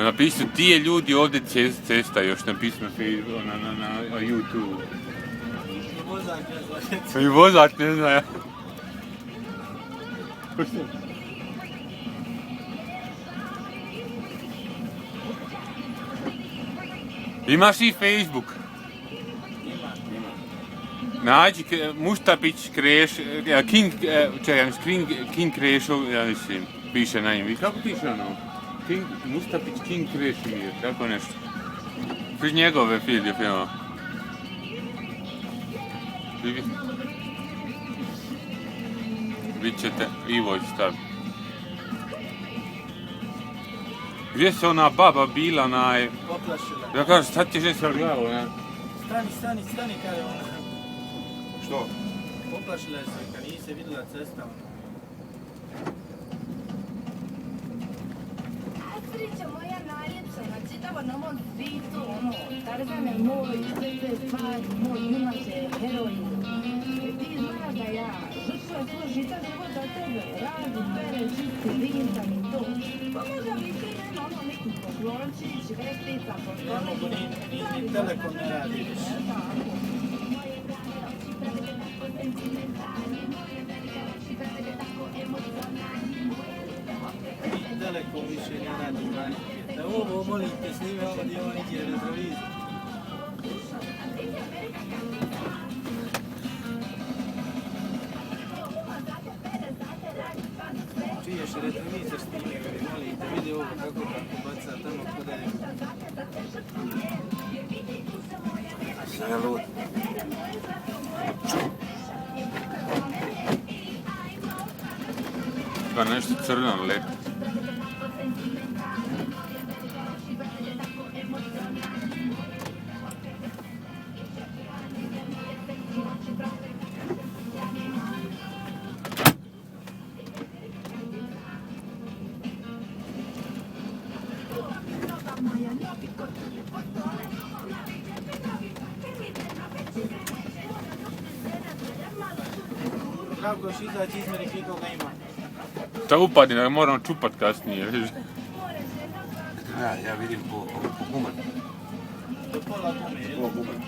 Napisao ti je ljudi ovdje cesta još napisao na YouTube. I vozač ne zna. Imaš i Facebook? Nađi Mustapić Kreš, King Krešov, ja mislim, piše na njim. Kako piše ono? Mustapić King Krešimir, tako nešto. Pri njegove filma. Vidjet ćete, Ivo staviti. Gdje se ona baba bila Poplašila. Ja kažem, sad ćeš se glavu, ne? Stani, kada je ona. Što? Poplašila se, kad nije se vidjela cesta. Sreća moja najljepša, na čitavom ovom svijetu, Tarzane moj, sve te stvari, moj junače, heroin. Ti znaš da ja žrtvujem svoj žitan život za tebe, radim, berem, čistim, rintam i to. Pa možda bi ti nema neki poklončić, vestica, Ne mogu ni Telekom ne radi više. Ni Telekom više ne radi branitelje. Da ovo molite snime, ovo gdje on iđe retrovizor. Čiješ retrovizor snime, molite, vidi ovo kako baca tamo kod je. Sam je lud. Pa nešto crno leti. Kako još izaći izmjeri koliko ga ima? Ta upadi, da moram čupat kasnije. Ja vidim po gumanu. Do pola gume, jel? Po gumanu.